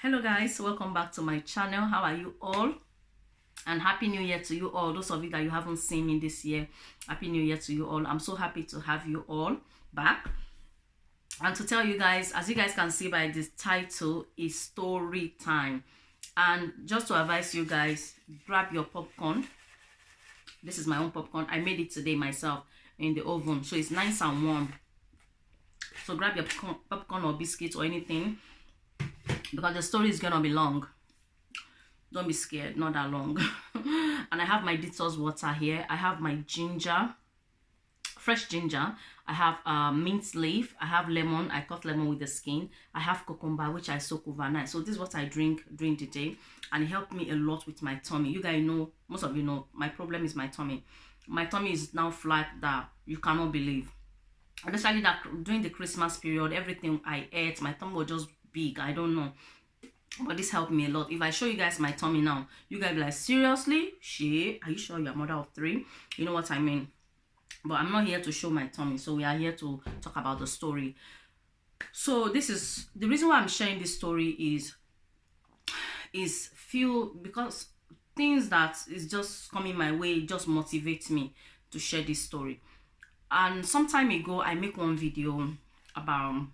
Hello guys, welcome back to my channel. How are you all? And happy new year to you all. Those of you that you haven't seen me this year, happy new year to you all. I'm so happy to have you all back and to tell you guys, as you guys can see by this title, is story time. And just to advise you guys, grab your popcorn. This is my own popcorn. I made it today myself in the oven, so it's nice and warm. So grab your popcorn or biscuits or anything, because the story is gonna be long. Don't be scared, not that long. And I have my detox water here. I have my ginger, fresh ginger. I have mint leaf. I have lemon. I cut lemon with the skin. I have cucumber, which I soak overnight. So this is what I drink during the day, and it helped me a lot with my tummy. You guys know, most of you know, my problem is my tummy. My tummy is now flat that you cannot believe. Especially that during the Christmas period, everything I ate, my tummy was just big. I don't know, but this helped me a lot. If I show you guys my tummy now, you guys be like, seriously, are you sure you're a mother of three? You know what I mean? But I'm not here to show my tummy, so we are here to talk about the story. So this is the reason why I'm sharing this story is because things that is just coming my way just motivates me to share this story. And some time ago, I make one video about,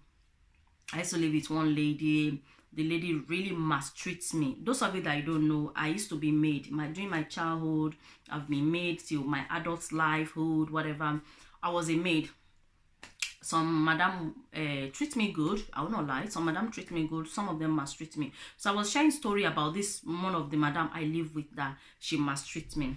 I used to live with one lady. The lady really mistreats me. Those of you that I don't know, I used to be maid. During my childhood, I've been maid till my adult lifehood, whatever. I was a maid. Some madam treat me good. I will not lie. Some madam treat me good. Some of them mistreat me. So I was sharing story about this one of the madam I live with that she mistreats me.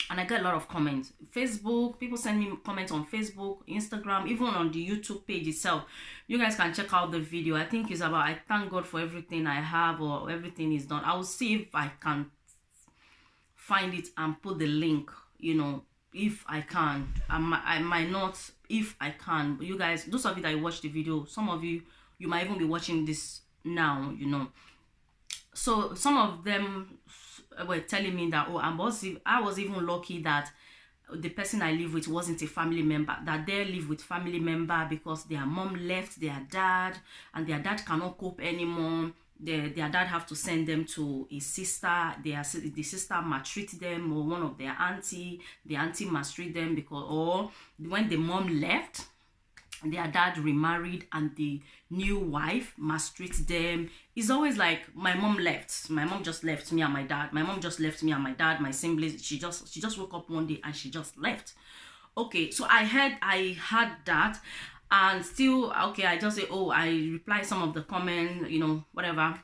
And I get a lot of comments. Facebook, people send me comments on Facebook, Instagram, even on the YouTube page itself. You guys can check out the video. I think it's about, I thank God for everything I have, or everything is done. I will see if I can find it and put the link, you know, if I can. I might not, if I can. But you guys, those of you that watch the video, some of you, you might even be watching this now, you know. So some of them were telling me that, oh, I was even lucky that the person I live with wasn't a family member, that they live with family member because their mom left their dad and their dad cannot cope anymore. Their dad have to send them to a sister. The sister maltreat them, or one of their auntie, the auntie maltreat them, because, or when the mom left, their dad remarried and the new wife mistreats them. It's always like, my mom left. My mom just left me and my dad. My mom just left me and my dad, my siblings. She just woke up one day and she just left. Okay, so I had that, and still, okay, I just say, oh, I reply some of the comments, you know, whatever.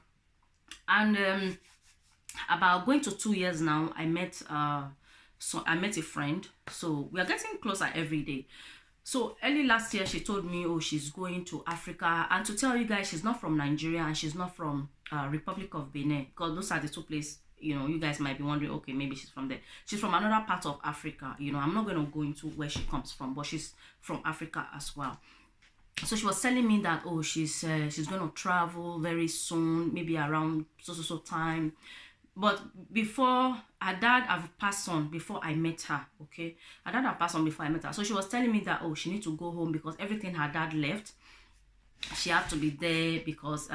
And about going to 2 years now, I met a friend. So we are getting closer every day. So early last year, she told me, oh, she's going to Africa. And to tell you guys, she's not from Nigeria and she's not from Republic of Benin, because those are the two places, you know, you guys might be wondering, okay, maybe she's from there. She's from another part of Africa. You know, I'm not going to go into where she comes from, but she's from Africa as well. So she was telling me that, oh, she's going to travel very soon, maybe around so time. But before, her dad have passed on before I met her, okay? Her dad have passed on before I met her. So she was telling me that, oh, she need to go home because everything her dad left, she had to be there because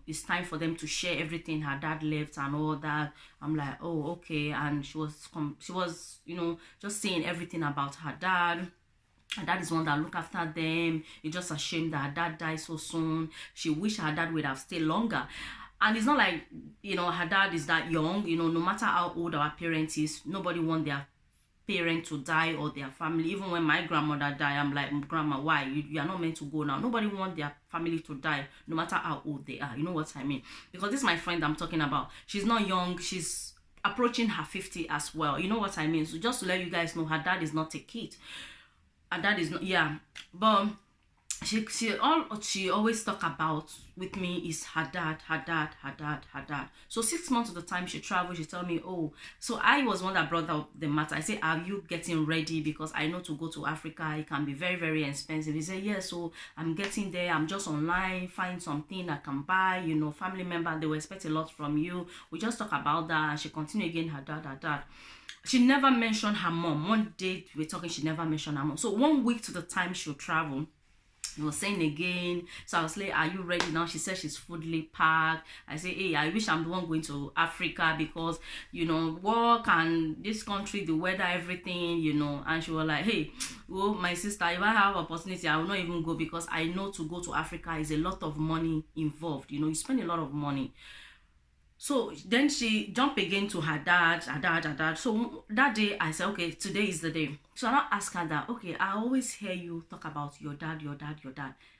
it's time for them to share everything her dad left and all that. I'm like, oh, okay. And she was, you know, just saying everything about her dad. Her dad is one that look after them. It's just a shame that her dad died so soon. She wish her dad would have stayed longer. And it's not like, you know, her dad is that young. You know, no matter how old our parents is, nobody want their parent to die or their family. Even when my grandmother died, I'm like, grandma, why? You are not meant to go now. Nobody want their family to die, no matter how old they are. You know what I mean? Because this is my friend I'm talking about. She's not young. She's approaching her 50 as well. You know what I mean? So just to let you guys know, her dad is not a kid. Her dad is not, yeah. But she always talk about with me is her dad. So 6 months of the time she traveled, she tell me, oh, so I was one that brought up the matter. I say, are you getting ready? Because I know to go to Africa, it can be very, very expensive. He said, yeah, so I'm getting there. I'm just online, find something I can buy, you know, family member, they will expect a lot from you. We just talk about that. And she continued again, her dad. She never mentioned her mom. One day we were talking, she never mentioned her mom. So 1 week to the time she'll travel, He was saying again. So I was like, are you ready now? She said she's fully packed. I say, hey, I wish I'm the one going to Africa because, you know, work and this country, the weather, everything, you know. And she was like, hey, well, my sister, if I have opportunity, I will not even go because I know to go to Africa is a lot of money involved. You know, you spend a lot of money. So then she jumped again to her dad. So that day I said, okay, today is the day. So I now ask her that, okay, I always hear you talk about your dad.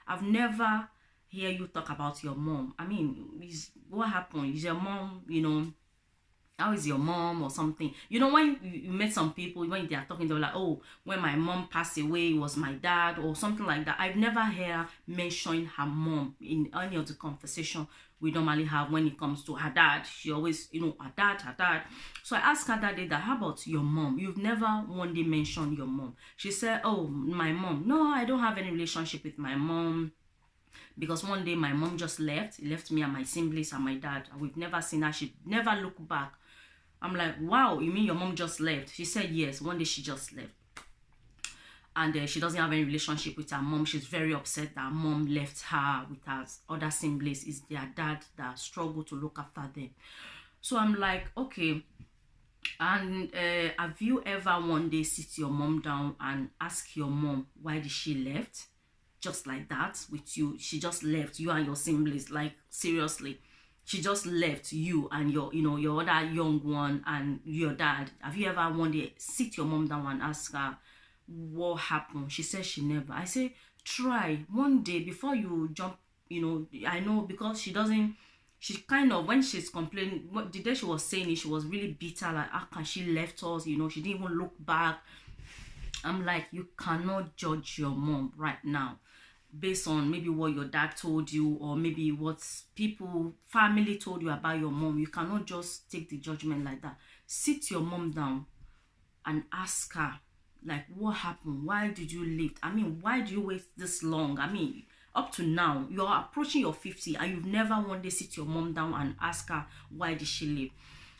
I've never hear you talk about your mom. I mean, what happened? Is your mom, you know, how is your mom or something? You know, when you met some people, when they are talking, they're like, oh, when my mom passed away, it was my dad or something like that. I've never heard her mention her mom in any of the conversation we normally have when it comes to her dad. She always, you know, her dad. So I asked her that day that, how about your mom? You've never one day mentioned your mom. She said, oh, my mom. No, I don't have any relationship with my mom. Because one day my mom just left me and my siblings and my dad. And we've never seen her. She never looked back. I'm like, wow, you mean your mom just left? She said, yes, one day she just left. And she doesn't have any relationship with her mom. She's very upset that her mom left her with her other siblings. It's their dad that struggle to look after them. So I'm like, okay. And have you ever one day sit your mom down and ask your mom, why did she left? Just like that with you. She just left you and your siblings, like seriously. She just left you and your, you know, your other young one and your dad. Have you ever one day sit your mom down and ask her what happened? She said she never. I say, try one day before you jump, you know. I know because she doesn't, she kind of, when she's complaining, what the day she was saying it, she was really bitter, like, how can she left us, you know, she didn't even look back. I'm like, you cannot judge your mom right now based on maybe what your dad told you or maybe what people, family told you about your mom. You cannot just take the judgment like that. Sit your mom down and ask her, like, what happened? Why did you leave? I mean, why do you wait this long? I mean, up to now, you're approaching your 50 and you've never one day sit your mom down and ask her, why did she leave?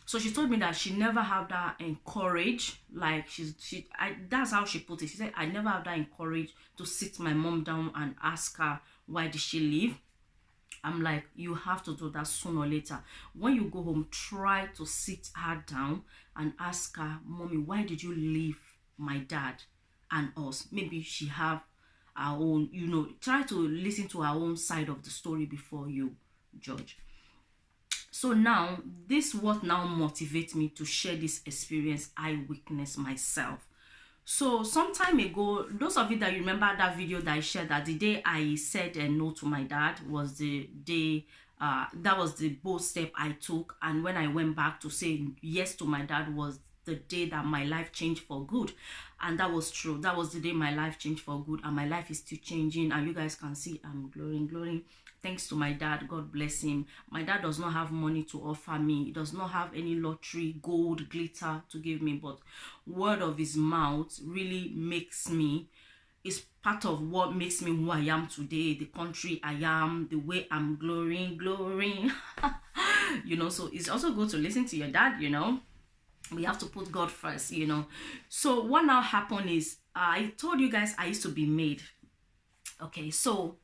So she told me that she never had that encourage, like that's how she put it. She said, I never have that encourage to sit my mom down and ask her, why did she leave? I'm like, you have to do that sooner or later. When you go home, try to sit her down and ask her, mommy, why did you leave my dad and us? Maybe she have her own, you know, try to listen to her own side of the story before you judge. So now, this what now motivates me to share this experience I witnessed myself. So some time ago, those of you that remember that video that I shared, that the day I said no to my dad was the day, that was the bold step I took. And when I went back to say yes to my dad was the day that my life changed for good. And that was true. That was the day my life changed for good, and my life is still changing. And you guys can see I'm glorying. Thanks to my dad, God bless him. My dad does not have money to offer me. He does not have any lottery, gold, glitter to give me, but word of his mouth really makes me, is part of what makes me who I am today, the country I am, the way I'm glorying. You know, so it's also good to listen to your dad, you know. We have to put God first, you know. So what now happened is, I told you guys I used to be maid. Okay, so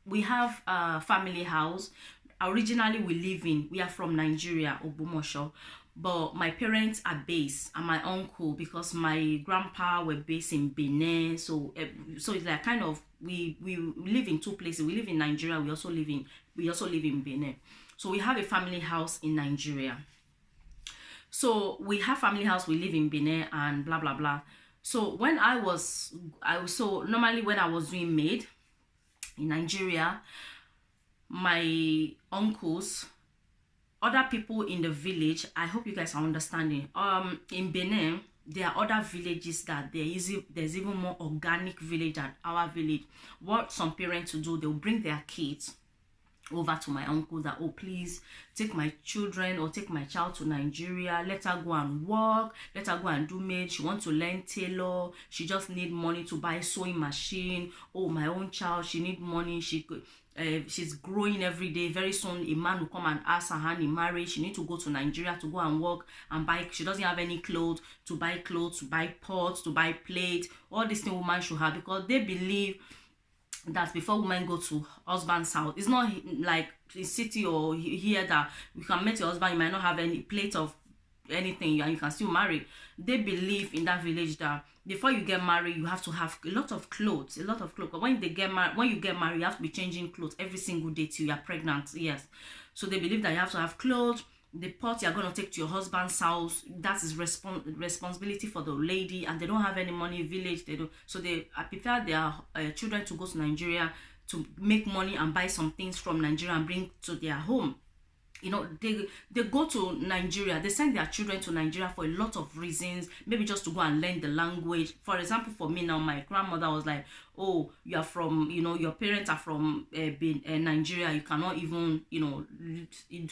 we have a family house. Originally we are from Nigeria, Ogbomosho, but my parents are based, and my uncle, because my grandpa were based in Benin. So it's like kind of, we live in two places. We live in Nigeria. We also live in Benin. So we have a family house in Nigeria. So we have family house, we live in Benin and blah, blah, blah. So when so normally when I was doing maid in Nigeria, my uncles, other people in the village, I hope you guys are understanding. In Benin, there are other villages that there's even more organic village than our village. What some parents will do, they'll bring their kids over to my uncle that, oh, please take my children or take my child to Nigeria, let her go and work, let her go and do maid. She wants to learn tailor, she just need money to buy sewing machine. Oh, my own child, she need money, she could, she's growing every day. Very soon a man will come and ask her hand in marriage. She needs to go to Nigeria to go and work and buy. She doesn't have any clothes, to buy pots, to buy plate. All these things women should have, because they believe that before women go to husband's house, it's not like in city or here that you can meet your husband, you might not have any plate of anything and you can still marry. They believe in that village that before you get married, you have to have a lot of clothes. But when you get married, you have to be changing clothes every single day till you're pregnant. Yes. So they believe that you have to have clothes. The pot you're going to take to your husband's house, that is responsibility for the lady, and they don't have any money. Village, they don't. So they prepare their children to go to Nigeria to make money and buy some things from Nigeria and bring to their home. You know, they go to Nigeria, they send their children to Nigeria for a lot of reasons, maybe just to go and learn the language. For example, for me now, my grandmother was like, oh, you are from, you know, your parents are from Nigeria, you cannot even, you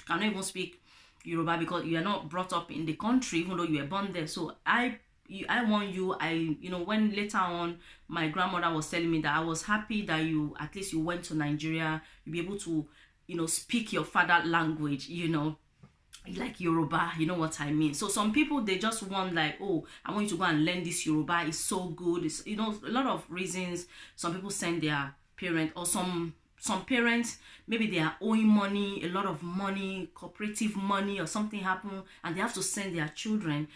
cannot even speak Yoruba because you are not brought up in the country, even though you were born there. So I want you, when later on my grandmother was telling me that I was happy that at least you went to Nigeria, you'll be able to, speak your father language, like Yoruba, you know what I mean. So some people, they just want like, oh, I want you to go and learn this Yoruba, it's so good. It's, a lot of reasons. Some people send their parent, or some parents, maybe they are owing money, a lot of money, cooperative money, or something happened, and they have to send their children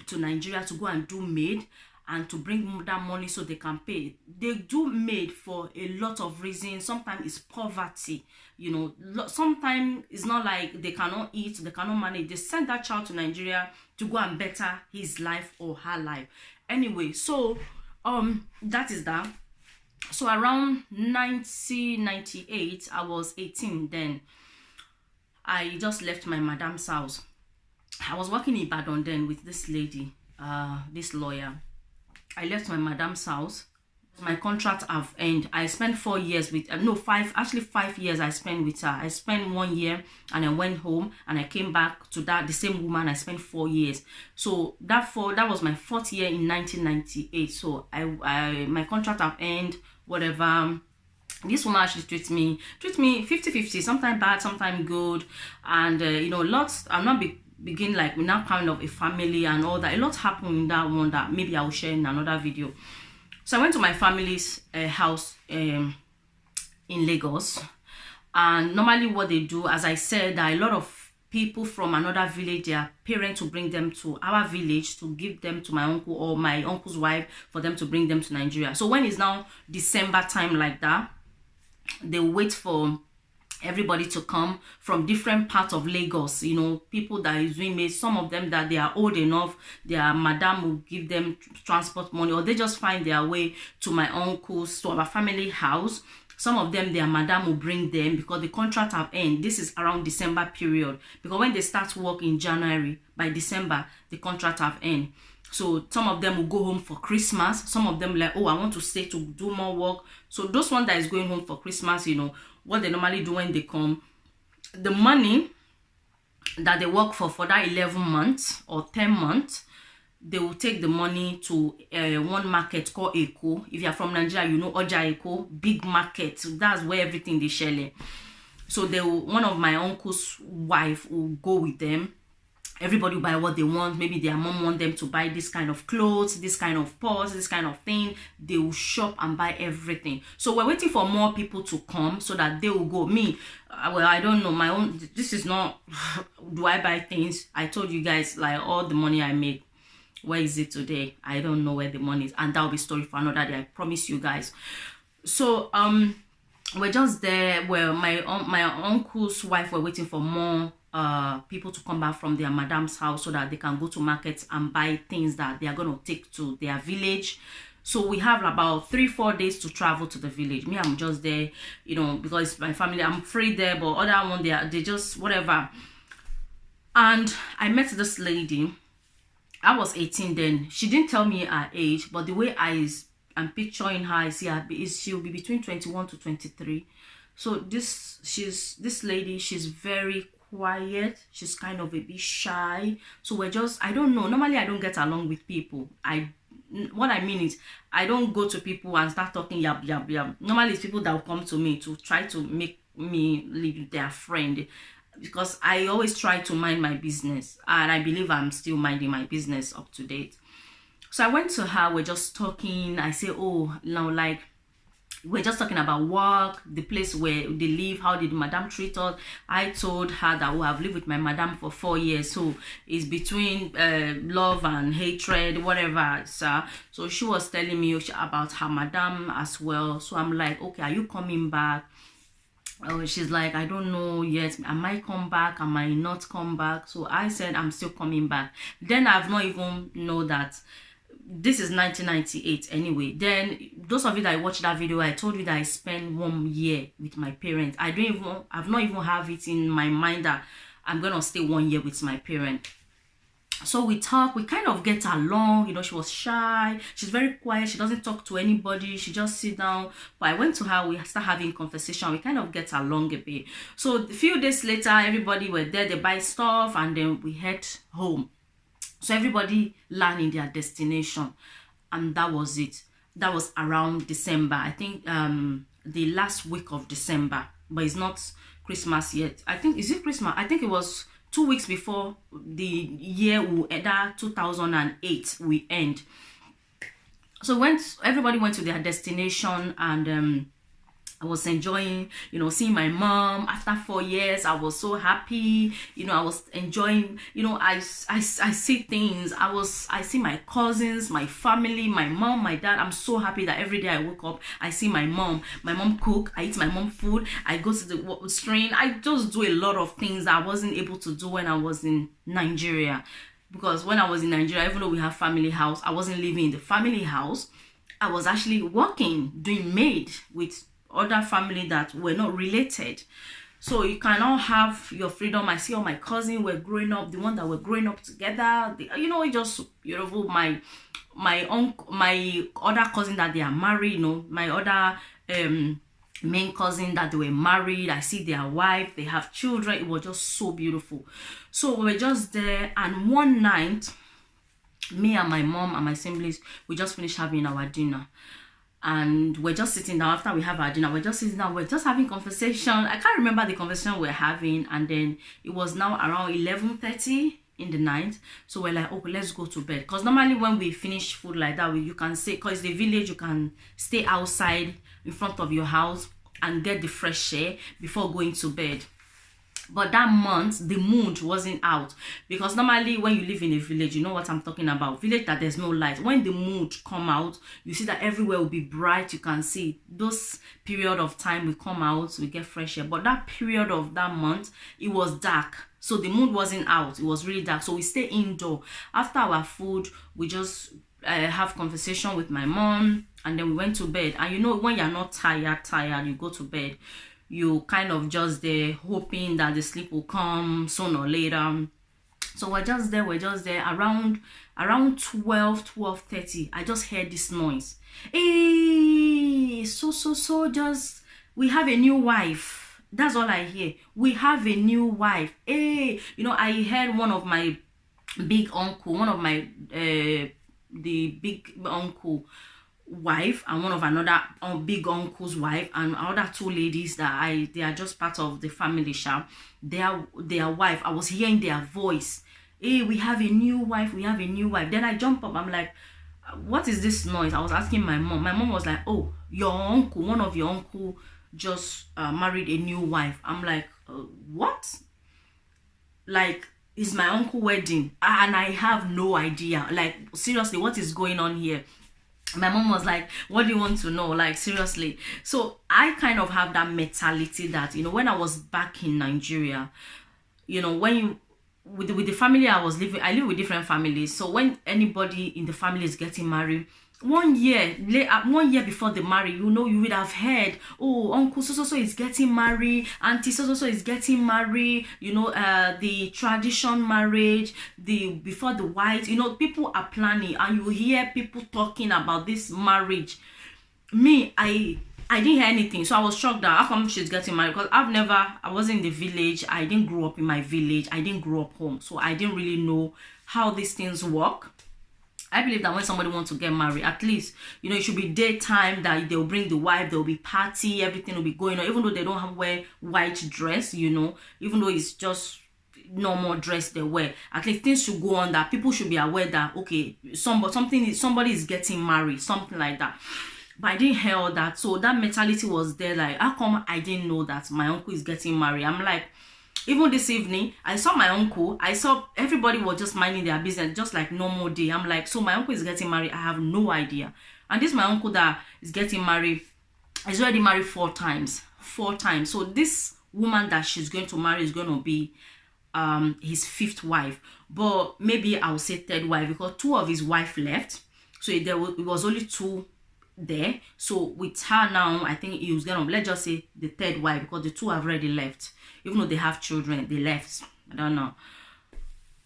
to Nigeria to go and do maid and to bring that money so they can pay. They do maid for a lot of reasons. Sometimes it's poverty, sometimes it's not like they cannot eat, they cannot manage. They send that child to Nigeria to go and better his life or her life. Anyway, so that is that. So around 1998, I was 18 then. I just left my madam's house. I was working in Ibadan then with this lady, this lawyer. I left my madam's house. My contract have ended. I spent 4 years with, 5 years I spent with her. I spent 1 year and I went home and I came back to the same woman. I spent 4 years. So that was my 4th year in 1998. So my contract have ended, whatever. This woman actually treats me 50-50, sometimes bad, sometimes good. And lots, I'm not begin like we're now kind of a family and all that. A lot happened in that one that maybe I will share in another video. So I went to my family's house in Lagos, and normally what they do, as I said, there are a lot of people from another village, their parents will bring them to our village to give them to my uncle or my uncle's wife for them to bring them to Nigeria. So when it's now December time like that, they wait for everybody to come from different parts of Lagos, people that is doing maid. Some of them that they are old enough, their madam will give them transport money, or they just find their way to my uncle's, to our family house. Some of them, their madam will bring them because the contract have ended. This is around December period, because when they start work in January, by December, the contract have ended. So some of them will go home for Christmas. Some of them like, oh, I want to stay to do more work. So those one that is going home for Christmas, what they normally do when they come, the money that they work for that 11 months or 10 months, they will take the money to one market called Eko. If you're from Nigeria, Oja Eko, big market. So that's where everything they share. So one of my uncle's wife will go with them. Everybody buy what they want. Maybe their mom want them to buy this kind of clothes, this kind of purse, this kind of thing. They will shop and buy everything. So we're waiting for more people to come so that they will go. Me, well, I don't know. My own, this is not, do I buy things? I told you guys, like, all the money I make, where is it today? I don't know where the money is. And that'll be story for another day. I promise you guys. So, we're just there where my uncle's wife were waiting for more people to come back from their madam's house so that they can go to markets and buy things that they are going to take to their village. So we have about 3-4 days to travel to the village. Me, I'm just there, because my family, I'm free there, but other one, they just whatever. And I met this lady. I was 18 then. She didn't tell me her age, but the way I'm picturing her, I see her, she'll be between 21 to 23. So this lady, she's very quiet. She's kind of a bit shy. So I don't know. Normally, I don't get along with people. what I mean is, I don't go to people and start talking yab yab yab. Normally it's people that will come to me to try to make me leave their friend, because I always try to mind my business, and I believe I'm still minding my business up to date. So I went to her, we're just talking. I say, oh, now, like, we're just talking about work, the place where they live, how did madam treat us. I told her that, oh, I've lived with my madam for 4 years, so it's between love and hatred, whatever. So she was telling me about her madam as well. So I'm like, okay, are you coming back? Oh, she's like, I don't know yet. I might come back, I might not come back. So I said, I'm still coming back. Then I've not even know that this is 1998 anyway. Then those of you that watched that video, I told you that I spent 1 year with my parents. I've not even have it in my mind that I'm gonna stay 1 year with my parents. So we talk, we kind of get along. You know, she was shy, she's very quiet, she doesn't talk to anybody, she just sit down. But I went to her, we start having conversation, we kind of get along a bit. So a few days later, everybody were there, they buy stuff, and then we head home. So everybody land in their destination, and that was it. That was around December, I think, the last week of December, but it's not Christmas yet. I think, is it Christmas? I think it was 2 weeks before the year that 2008 we end. So everybody went to their destination, and I was enjoying, you know, seeing my mom after 4 years. I was so happy, you know, I was enjoying, you know, I see things. I see my cousins, my family, my mom, my dad. I'm so happy that every day I wake up, I see my mom cook, I eat my mom food, I go to the strain. I just do a lot of things that I wasn't able to do when I was in Nigeria. Because when I was in Nigeria, even though we have family house, I wasn't living in the family house. I was actually working, doing maid with other family that were not related. So you cannot have your freedom. I see all my cousins were growing up, the one that were growing up together. You know, it just beautiful. My uncle, my other cousin that they are married, you know, my other main cousin that they were married. I see their wife, they have children. It was just so beautiful. So we were just there, and one night, me and my mom and my siblings, we just finished having our dinner. And we're just sitting down after we have our dinner. We're just sitting down. We're just having conversation. I can't remember the conversation we're having. And then it was now around 11:30 in the night. So we're like, okay, let's go to bed. Because normally when we finish food like that, you can say, because the village, you can stay outside in front of your house and get the fresh air before going to bed. But that month, the moon wasn't out, because normally when you live in a village, you know what I'm talking about, village that there's no light. When the moon come out, you see that everywhere will be bright. You can see those period of time we come out, we get fresh air. But that period of that month, it was dark. So the moon wasn't out, it was really dark. So we stay indoor. After our food, we just have conversation with my mom, and then we went to bed. And you know, when you're not tired, you go to bed. You kind of just there hoping that the sleep will come sooner or later. So we're just there around 12:30. I just heard this noise. Hey, so just, we have a new wife. That's all I hear. We have a new wife. Hey, you know, I heard one of my big uncle, one of my the big uncle wife, and one of another big uncle's wife, and other two ladies that they are just part of the family shop. Their wife, I was hearing their voice. Hey, we have a new wife, we have a new wife. Then I jump up, I'm like, what is this noise? I was asking my mom. My mom was like, oh, your uncle, one of your uncle just married a new wife. I'm like, what? Like, it's my uncle wedding and I have no idea. Like, seriously, what is going on here? My mom was like, what do you want to know? Like, seriously. So I kind of have that mentality that, you know, when I was back in Nigeria, you know, when you with the family I was living, I live with different families. So when anybody in the family is getting married, 1 year later, 1 year before they marry, you know, you would have heard, oh, uncle so is getting married, auntie so is getting married, you know, the tradition marriage, before the white, you know, people are planning, and you hear people talking about this marriage. Me, I didn't hear anything, so I was shocked that how come she's getting married, because I wasn't in the village, I didn't grow up in my village, I didn't grow up home, so I didn't really know how these things work. I believe that when somebody wants to get married, at least, you know, it should be daytime, that they'll bring the wife, there'll be party, everything will be going on, even though they don't have wear white dress, you know, even though it's just normal dress they wear. At least things should go on, that people should be aware that, okay, somebody is getting married, something like that. But I didn't hear all that. So that mentality was there, like, how come I didn't know that my uncle is getting married? I'm like, even this evening, I saw my uncle. I saw everybody was just minding their business, just like normal day. I'm like, so my uncle is getting married. I have no idea. And this my uncle that is getting married is already married 4 times. 4 times. So this woman that she's going to marry is going to be his 5th wife. But maybe I will say 3rd wife, because 2 of his wife left. So it was only 2 there. So with her now, I think he was gonna, let's just say, the 3rd wife, because the 2 have already left. Even though they have children, they left. I don't know.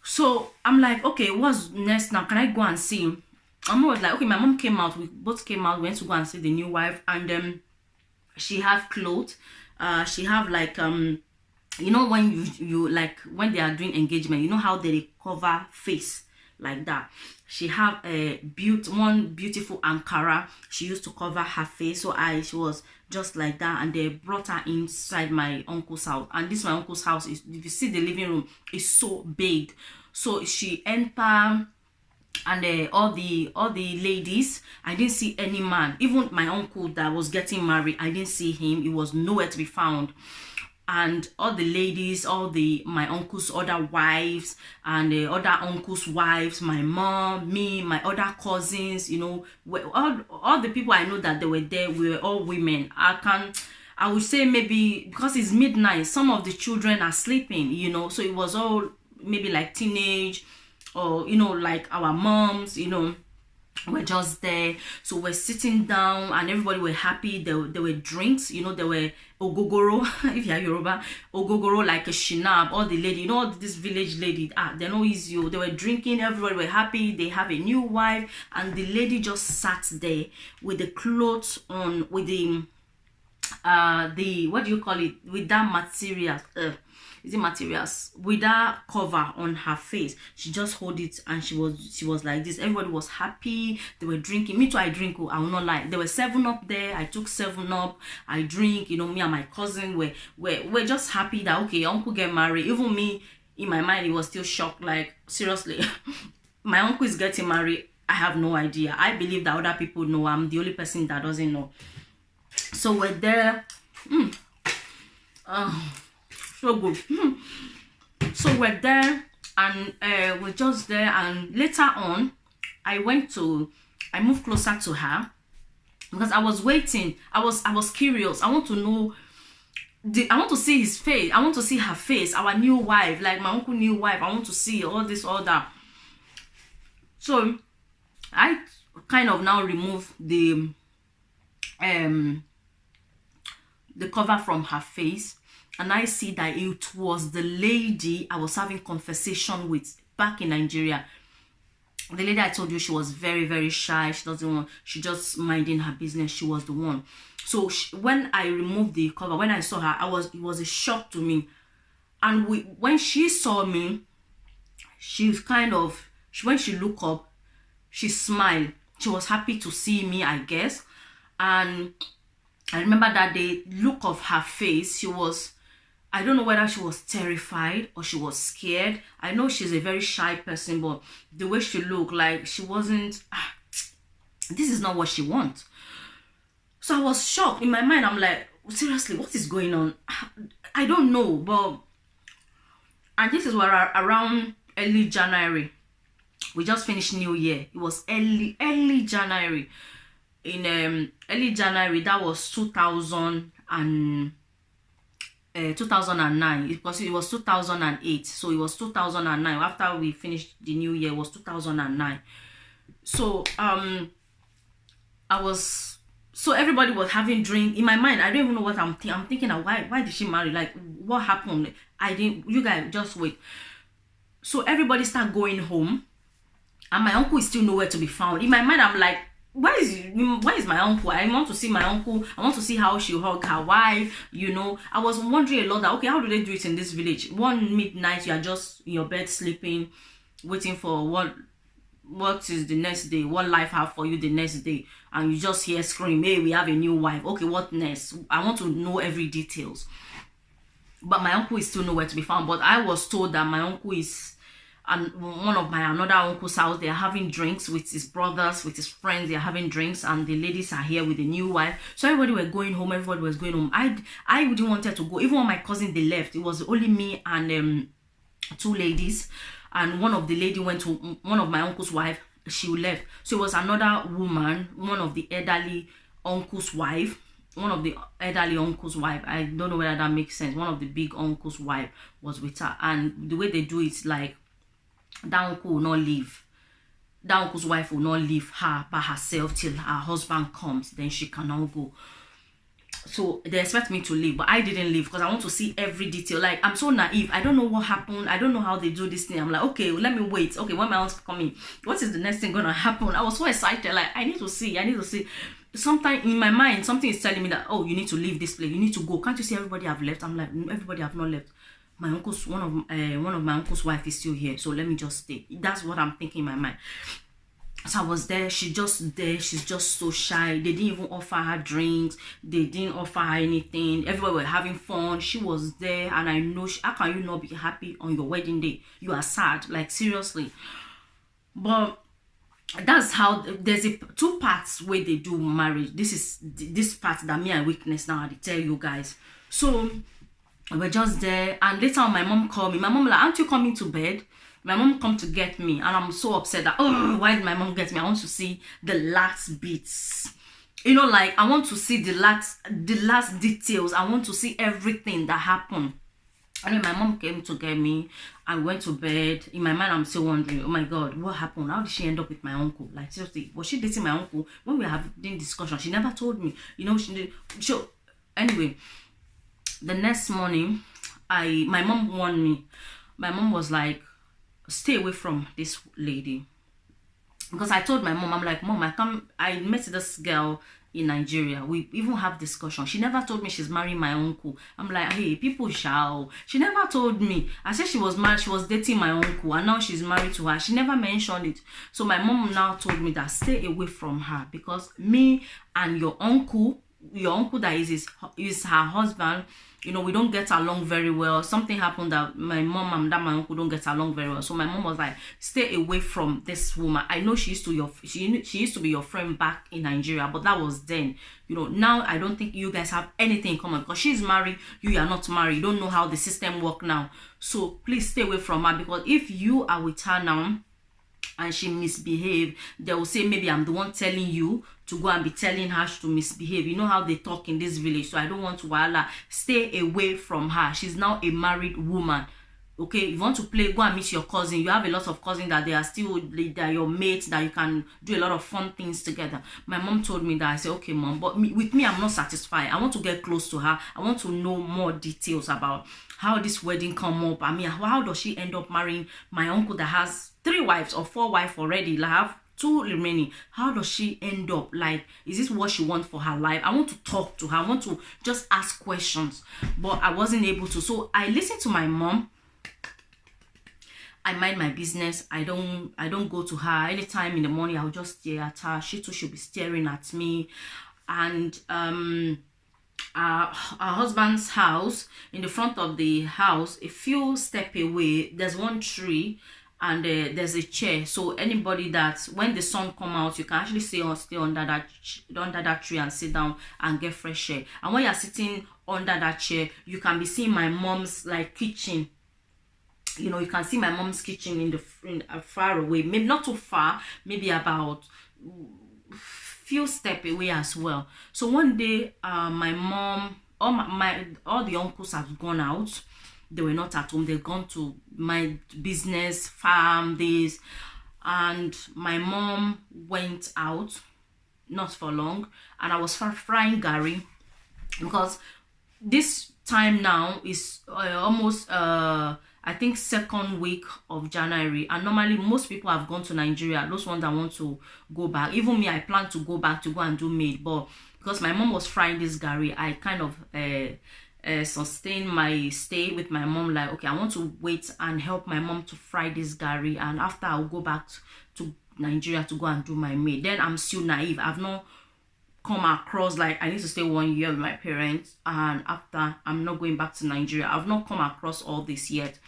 So I'm like, okay, what's next now? Can I go and see? My mom was like, okay, my mom came out. We both came out, went to go and see the new wife. And she have clothes. She have like, you know, when you like, when they are doing engagement, you know how they cover face like that. She have one beautiful Ankara. She used to cover her face. So she was just like that, and they brought her inside my uncle's house. And this my uncle's house is, if you see the living room, is so big. So she entered, and all the ladies, I didn't see any man. Even my uncle that was getting married, I didn't see him. He was nowhere to be found. And all the ladies, my uncle's other wives, and the other uncle's wives, my mom, me, my other cousins, you know, all the people I know that they were there were all women. I would say maybe because it's midnight, some of the children are sleeping, you know, so it was all maybe like teenage, or, you know, like our moms, you know, were just there. So we're sitting down, and everybody were happy. There were drinks, you know, there were ogogoro, if you're Yoruba, ogogoro, like a shinab. All the lady, you know, this village lady, they know is you. They were drinking, everybody were happy. They have a new wife, and the lady just sat there with the clothes on, with the what do you call it, with that material, is it materials, with that cover on her face. She just hold it, and she was like this. Everybody was happy. They were drinking. Me too, I drink. I will not lie. There were 7-Up there. I took 7-Up. I drink. You know, me and my cousin we're just happy that, okay, uncle get married. Even me, in my mind, it was still shocked. Like, seriously, my uncle is getting married. I have no idea. I believe that other people know. I'm the only person that doesn't know. So we're there. So good. So we're there, and we're just there. And later on, I moved closer to her, because I was waiting. I was curious. I want to know. I want to see his face. I want to see her face. Our new wife, like my uncle new wife. I want to see all this, all that. So I kind of now remove the cover from her face, and I see that it was the lady I was having conversation with back in Nigeria. The lady I told you, she was very, very shy. She just minding her business. She was the one. So when I removed the cover, when I saw her, it was a shock to me. And when she saw me, when she looked up, she smiled. She was happy to see me, I guess. And I remember that the look of her face, I don't know whether she was terrified or she was scared. I know she's a very shy person, but the way she looked, like she wasn't, this is not what she wants. So I was shocked. In my mind, I'm like, seriously, what is going on? I don't know, and this is where around early January, we just finished New Year. It was early January. In early January, that was 2009, because it was 2008. So it was 2009. After we finished the new year, it was 2009. So so everybody was having drink. In my mind, I don't even know what I'm thinking of. Why did she marry? Like, what happened? You guys just wait. So everybody start going home, and my uncle is still nowhere to be found. In my mind, I'm like, where is my uncle? I want to see my uncle. I want to see how she hug her wife, you know. I was wondering a lot that, okay, how do they do it in this village? One midnight, you are just in your bed sleeping, waiting for what is the next day, what life have for you the next day, and you just hear scream, hey, we have a new wife. Okay, what next? I want to know every details. But my uncle is still nowhere to be found. But I was told that my uncle is, and one of my another uncle's house, they're having drinks with his brothers, with his friends. They're having drinks, and the ladies are here with the new wife. So everybody were going home. Everybody was going home. I didn't wanted to go. Even when my cousin, they left, it was only me and two ladies, and one of the lady went to one of my uncle's wife. She left. So it was another woman, one of the elderly uncle's wife. One of the elderly uncle's wife, I don't know whether that makes sense. One of the big uncle's wife was with her, and the way they do it, like, that uncle will not leave. That uncle's wife will not leave her by herself till her husband comes. Then she cannot go. So they expect me to leave, but I didn't leave because I want to see every detail. Like, I'm so naive. I don't know what happened. I don't know how they do this thing. I'm like, okay, let me wait. Okay, when my aunt's coming, what is the next thing gonna happen? I was so excited. Like, I need to see. Sometimes in my mind, something is telling me that, oh, you need to leave this place. You need to go. Can't you see everybody have left? I'm like, everybody have not left. My uncle's one of my uncle's wife is still here, so let me just stay. That's what I'm thinking in my mind. So I was there. She's just there. She's just so shy. They didn't even offer her drinks. They didn't offer her anything. Everybody were having fun. She was there, and I know how can you not be happy on your wedding day? You are sad, like, seriously. But that's how there's two parts where they do marriage. This is this part that me I witness now. I tell you guys. So we're just there, and later on my mom called me. My mom like, aren't you coming to bed? My mom come to get me, and I'm so upset that, oh, why did my mom get me? I want to see the last bits. You know, like, I want to see the last details. I want to see everything that happened. And then my mom came to get me. I went to bed. In my mind, I'm still wondering, oh my God, what happened? How did she end up with my uncle? Like, seriously, was she dating my uncle? When we were having discussion, she never told me. You know, she did. So, anyway, the next morning, my mom warned me. My mom was like, stay away from this lady. Because I told my mom, I'm like, Mom, I met this girl in Nigeria. We even have discussion. She never told me she's marrying my uncle. I'm like, hey, people shall. She never told me. I said she was married, she was dating my uncle, and now she's married to her. She never mentioned it. So my mom now told me that stay away from her, because me and your uncle that is her husband, you know, we don't get along very well. Something happened that my mom and that my uncle don't get along very well. So my mom was like, stay away from this woman. I know she used to be your friend back in Nigeria, but that was then. You know, now I don't think you guys have anything in common, because she's married, you are not married. You don't know how the system works now. So please stay away from her, because if you are with her now and she misbehave, they will say maybe I'm the one telling you to go and be telling her to misbehave. You know how they talk in this village. So I don't want to wala. Stay away from her. She's now a married woman. Okay, if you want to play, go and meet your cousin. You have a lot of cousins that they are your mates, that you can do a lot of fun things together. My mom told me that. I said, okay, Mom, but with me, I'm not satisfied. I want to get close to her. I want to know more details about how this wedding come up. I mean, how does she end up marrying my uncle that has 3 wives or 4 wives already? Like, have 2 remaining. How does she end up? Like, is this what she wants for her life? I want to talk to her. I want to just ask questions, but I wasn't able to. So I listened to my mom. I mind my business. I don't go to her. Anytime in the morning, I'll just stare at her. She too should be staring at me. And our husband's house, in the front of the house, a few steps away, there's one tree, and there's a chair. So anybody that, when the sun come out, you can actually stay under that tree and sit down and get fresh air. And when you're sitting under that chair, you can be seeing my mom's like kitchen. You know, you can see my mom's kitchen in far away, maybe not too far, maybe about few steps away as well. So one day, my mom, all the uncles have gone out. They were not at home. They've gone to my business, farm, this, and my mom went out, not for long, and I was frying gari, because this time now is almost I think 2nd week of January, and normally most people have gone to Nigeria, those ones that want to go back. Even me, I plan to go back to go and do maid, but because my mom was frying this gari, I kind of sustain my stay with my mom. Like, okay, I want to wait and help my mom to fry this gari, and after I'll go back to Nigeria to go and do my maid. Then I'm still naive. I've not come across like I need to stay 1 year with my parents, and after I'm not going back to Nigeria. I've not come across all this yet.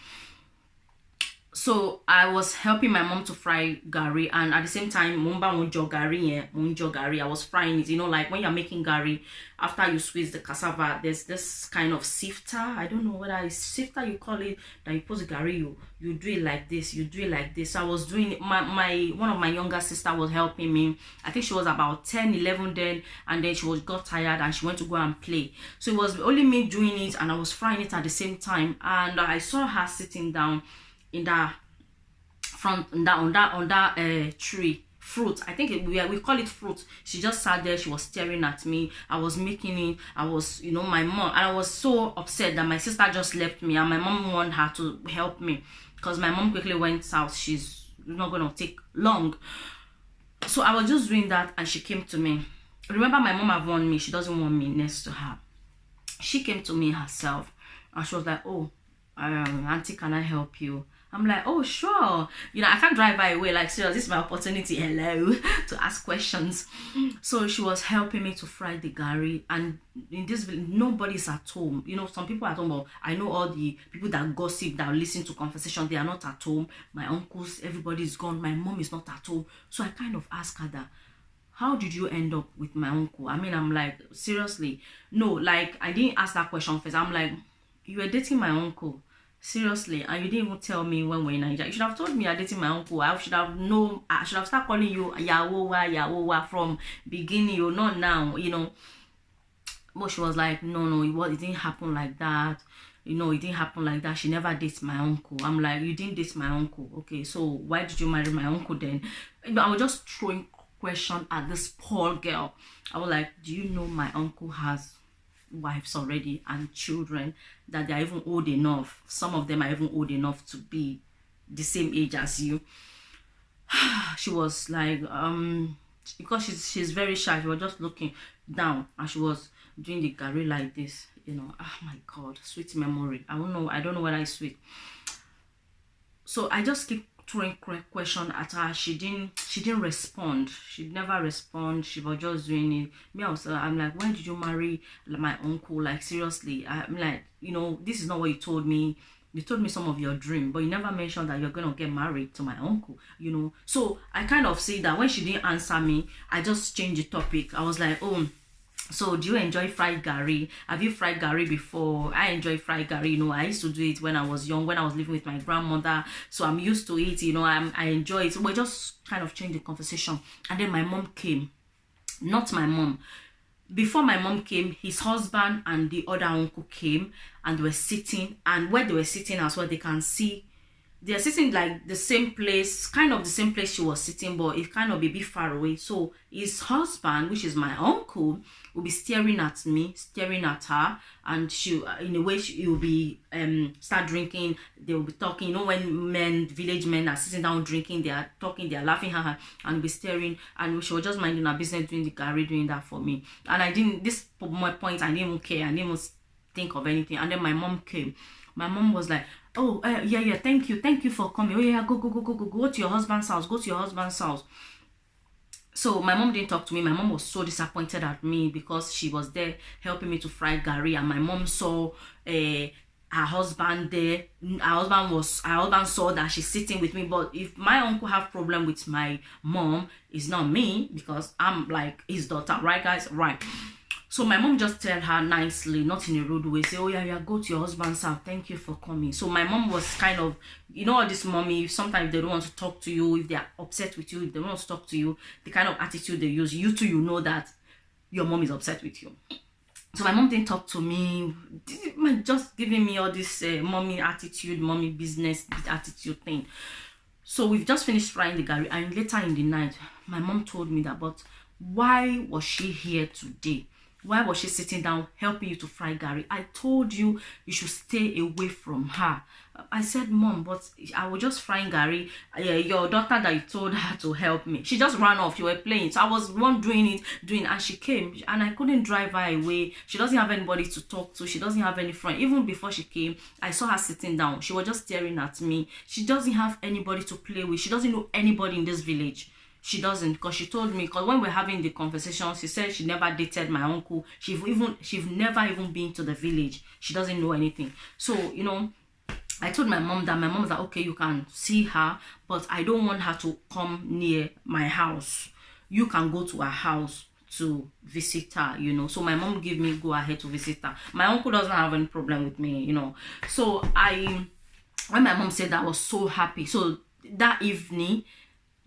So I was helping my mom to fry gari, and at the same time, I was frying it. You know, like when you're making gari, after you squeeze the cassava, there's this kind of sifter. I don't know whether it's sifter you call it, that you put the gari, you do it like this, you do it like this. So I was doing it. One of my younger sister was helping me. I think she was about 10, 11 then, and then she got tired and she went to go and play. So it was only me doing it, and I was frying it at the same time. And I saw her sitting down in that front on that tree fruit. I think we call it fruit. She just sat there. She was staring at me. I was making it. I was, you know, my mom, and I was so upset that my sister just left me, and my mom wanted her to help me because my mom quickly went south. She's not gonna take long. So I was just doing that, and she came to me. Remember, my mom have warned me she doesn't want me next to her. She came to me herself, and she was like, "Oh, auntie, can I help you?" I'm like, "Oh, sure." You know, I can't drive by away. Like, seriously, this is my opportunity, hello, to ask questions. So she was helping me to fry the gari. And in this village, nobody's at home. You know, some people at home, but I know all the people that gossip, that listen to conversation, they are not at home. My uncles, everybody's gone. My mom is not at home. So I kind of asked her that, "How did you end up with my uncle?" I mean, I'm like, seriously. No, like, I didn't ask that question first. I'm like, "You were dating my uncle? Seriously, and you didn't even tell me when we're in Nigeria. You should have told me you're dating my uncle. I should have known. I should have started calling you Yawowa from beginning. You're not now, you know." But she was like, no, it didn't happen like that. You know, it didn't happen like that. She never dates my uncle. I'm like, "You didn't date my uncle. Okay, so why did you marry my uncle then?" I was just throwing question at this poor girl. I was like, "Do you know my uncle has wives already and children, that they are even old enough? Some of them are even old enough to be the same age as you." She was like, because she's very shy, she was just looking down, and she was doing the gari like this, you know. Oh my God, sweet memory. I don't know whether it's sweet. So I just keep throwing question at her. She didn't respond. She never respond. She was just doing it. Me also, I'm like, "When did you marry my uncle? Like, seriously." I'm like, "You know, this is not what you told me. You told me some of your dream, but you never mentioned that you're gonna get married to my uncle, you know." So I kind of see that when she didn't answer me, I just changed the topic. I was like, "Oh, so do you enjoy fried gari? Have you fried gari before?" "I enjoy fried gari. You know, I used to do it when I was young, when I was living with my grandmother. So I'm used to it, you know, I enjoy it." So we just kind of changed the conversation. And then my mom came. Not my mom. Before my mom came, his husband and the other uncle came, and they were sitting. And where they were sitting as well, they can see they are sitting like the same place, kind of the same place she was sitting, but it's kind of a bit far away. So his husband, which is my uncle, will be staring at me, staring at her, and she, in a way, he will be start drinking. They will be talking. You know, when village men are sitting down drinking, they are talking, they are laughing, haha, and be staring. And she was just minding her business, doing the gari, doing that for me. And I didn't. This my point, I didn't even care. I didn't even think of anything. And then my mom came. My mom was like, "Oh, yeah, thank you for coming. Oh yeah, go to your husband's house. Go to your husband's house." So my mom didn't talk to me. My mom was so disappointed at me because she was there helping me to fry gari, and my mom saw her husband there. Her husband saw that she's sitting with me. But if my uncle have problem with my mom, it's not me, because I'm like his daughter, right, guys? Right. So my mom just tell her nicely, not in a rude way, say, "Oh yeah, go to your husband's house. Thank you for coming." So my mom was kind of, you know, all this mommy, sometimes they don't want to talk to you, if they are upset with you, if they don't want to talk to you, the kind of attitude they use, you too, you know that your mom is upset with you. So my mom didn't talk to me, just giving me all this mommy attitude, mommy business attitude thing. So we've just finished frying the gari, and later in the night, my mom told me that, "But why was she here today? Why was she sitting down helping you to fry gari? I told you you should stay away from her." I said, "Mom, but I was just frying gari. Your daughter that you told her to help me, she just ran off. You were playing." So I was one doing, and she came, and I couldn't drive her away. She doesn't have anybody to talk to. She doesn't have any friend. Even before she came, I saw her sitting down. She was just staring at me. She doesn't have anybody to play with. She doesn't know anybody in this village. She doesn't, because she told me, because when we're having the conversation, she said she never dated my uncle. She've never even been to the village. She doesn't know anything. So, you know, I told my mom that. My mom's like, okay, you can see her, but I don't want her to come near my house. You can go to her house to visit her, you know. So my mom gave me go ahead to visit her. My uncle doesn't have any problem with me, you know. So when my mom said that, I was so happy. So that evening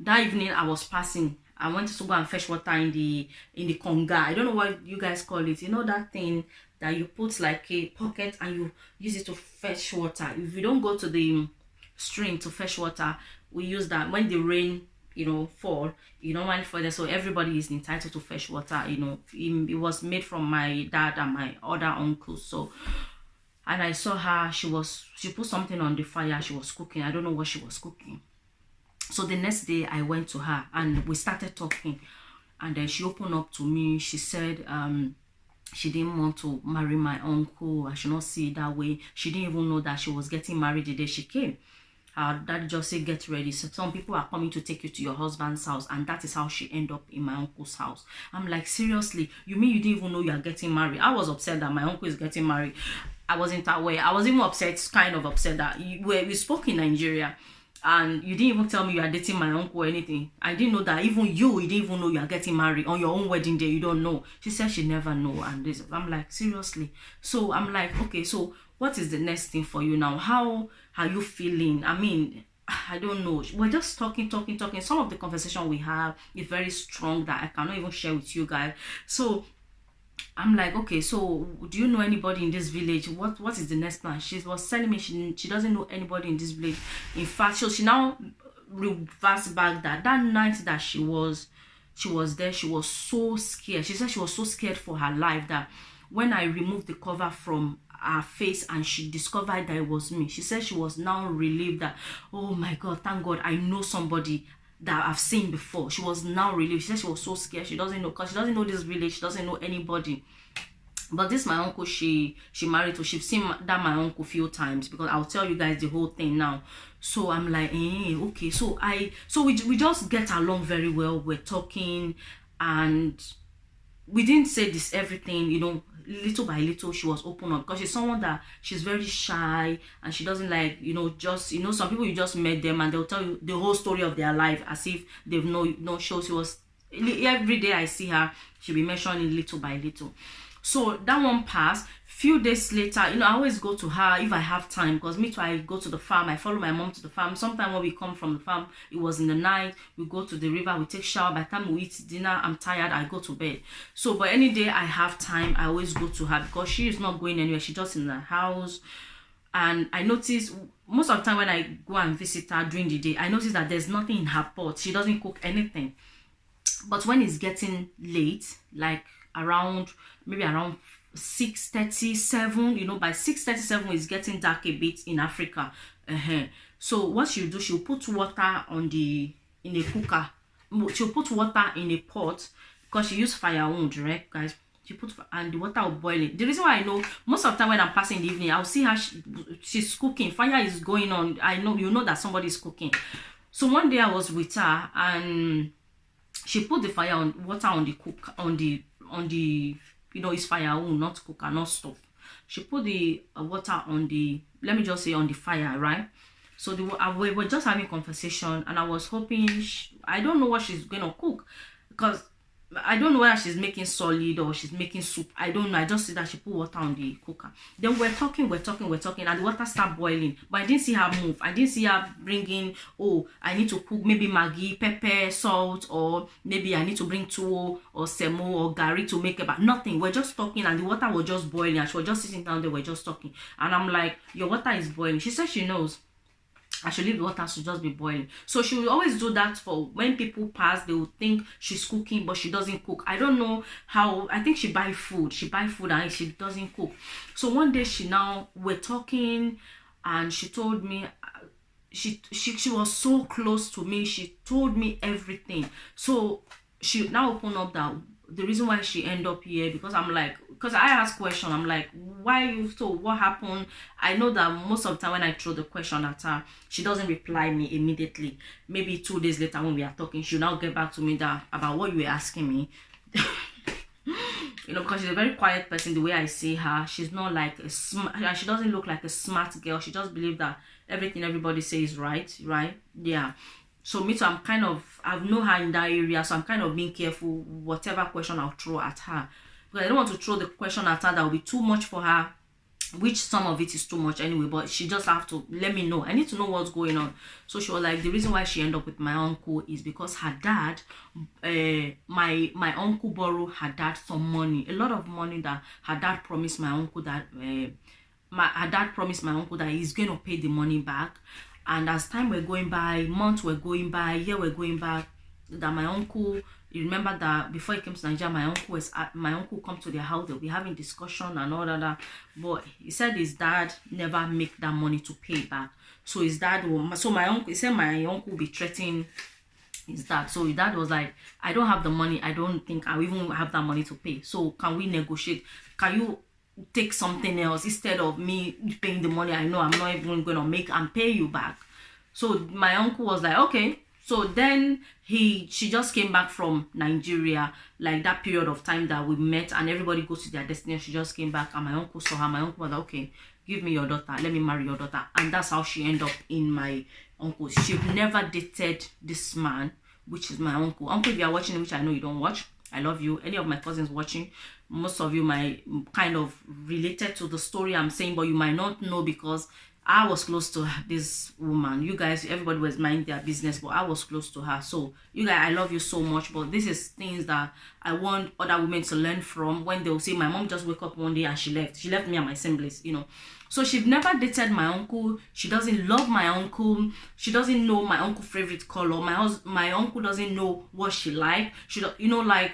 I was passing. I went to go and fetch water in the conga. I don't know what you guys call it. You know that thing that you put like a pocket and you use it to fetch water. If you don't go to the stream to fetch water, we use that when the rain, you know, fall. You don't mind for that, so everybody is entitled to fetch water. You know, it was made from my dad and my other uncles. So, and I saw her. She put something on the fire. She was cooking. I don't know what she was cooking. So the next day I went to her and we started talking, and then she opened up to me. She said she didn't want to marry my uncle. I should not see it that way. She didn't even know that she was getting married the day she came. Her dad just said, get ready. So some people are coming to take you to your husband's house, and that is how she ended up in my uncle's house. I'm like, seriously? You mean you didn't even know you are getting married? I was upset that my uncle is getting married. I wasn't aware. I was even upset, kind of upset that we spoke in Nigeria, and you didn't even tell me you are dating my uncle or anything. I didn't know that. Even you didn't even know you are getting married on your own wedding day. You don't know. She said she never know. And this, I'm like, seriously? So I'm like, okay, so what is the next thing for you now? How are you feeling? I mean, I don't know. We're just talking. Some of the conversation we have is very strong that I cannot even share with you guys. So I'm like, okay, so do you know anybody in this village? What is the next plan? She was telling me she doesn't know anybody in this village. In fact, so she now reversed back that night that she was there, she was so scared. She said she was so scared for her life that when I removed the cover from her face and she discovered that it was me, she said she was now relieved that, oh my God, thank God, I know somebody that I've seen before. She was now relieved. She said she was so scared. She doesn't know, because she doesn't know this village. She doesn't know anybody. But this my uncle she married to. She's seen that my uncle few times, because I'll tell you guys the whole thing now. So I'm like, okay. So we just get along very well. We're talking, and we didn't say this everything, you know. Little by little she was open up, because she's someone that she's very shy, and she doesn't like, you know, just, you know, some people you just met them and they'll tell you the whole story of their life as if they've no show. She was, every day I see her, she'll be mentioning little by little. So that one passed. Few days later, you know, I always go to her if I have time, because me too, I go to the farm. I follow my mom to the farm. Sometimes when we come from the farm, it was in the night, we go to the river, we take shower. By the time we eat dinner, I'm tired, I go to bed. So but any day I have time, I always go to her, because she is not going anywhere. She's just in the house. And I notice most of the time when I go and visit her during the day, I notice that there's nothing in her pot. She doesn't cook anything. But when it's getting late, like maybe around 6:37, you know, by 6:37 it's getting dark a bit in Africa. So what she'll do, she'll put water in a cooker. She'll put water in a pot, because she use firewood, right, guys? She put, and the water will boil it. The reason why I know, most of the time when I'm passing in the evening, I'll see her, she's cooking, fire is going on. I know, you know that somebody is cooking. So one day I was with her, and she put the water on the you know, it's firewood, not cooker, not stove. She put the water on the, let me just say, on the fire, right? So we were just having conversation, and I was hoping, I don't know what she's gonna cook, because I don't know whether she's making solid or she's making soup. I don't know. I just see that she put water on the cooker. Then we're talking, and the water started boiling. But I didn't see her move. I didn't see her bringing, oh, I need to cook maybe Maggi, pepper, salt, or maybe I need to bring tuwo or semo or gari to make it. But nothing. We're just talking, and the water was just boiling, and she was just sitting down there. We're just talking. And I'm like, your water is boiling. She said she knows. I should leave the water to just be boiling. So she will always do that for when people pass, they will think she's cooking, but she doesn't cook. I don't know how. I think she buy food. She buy food and she doesn't cook. So one day we're talking, and she told me, she was so close to me. She told me everything. So she now opened up that the reason why she end up here, because I'm like, because I ask question, I'm like, why you, so what happened? I know that most of the time when I throw the question at her, she doesn't reply me immediately. Maybe 2 days later when we are talking, she'll now get back to me that about what you were asking me. You know, because she's a very quiet person. The way I see her, she's not like a smart, she doesn't look like a smart girl. She just believes that everything everybody says is right. Yeah. So me too, I've known her in that area, so I'm kind of being careful whatever question I'll throw at her, because I don't want to throw the question at her that will be too much for her, which some of it is too much anyway, but she just have to let me know. I need to know what's going on. So she was like, the reason why she ended up with my uncle is because her dad, my uncle borrowed her dad some money, a lot of money that her dad promised my uncle that her dad promised my uncle that he's going to pay the money back. And as time were going by, months were going by, year were going by, that my uncle, you remember that before he came to Nigeria, my uncle come to their house, they'll be having discussion and all that. But he said his dad never make that money to pay back. So his dad will, so my uncle, he said my uncle will be threatening his dad. So his dad was like, I don't have the money, I don't think I even have that money to pay. So can we negotiate? Can you take something else instead of me paying the money I know I'm not even going to make and pay you back? So my uncle was like, okay. So then she just came back from Nigeria, like that period of time that we met and everybody goes to their destination. She just came back and my uncle saw her. My uncle was like, okay, give me your daughter, let me marry your daughter. And that's how she ended up in my uncle. She never dated this man, which is my uncle. Uncle, if you are watching, which I know you don't watch, I love you. Any of my cousins watching, most of you might kind of related to the story I'm saying, but you might not know because I was close to this woman. You guys, everybody was minding their business, but I was close to her. So you guys, I love you so much, but this is things that I want other women to learn from. When they'll say, my mom just wake up one day and she left me and my siblings, you know. So she's never dated my uncle. She doesn't love my uncle. She doesn't know my uncle's favorite color. My uncle doesn't know what she like. She, you know, like,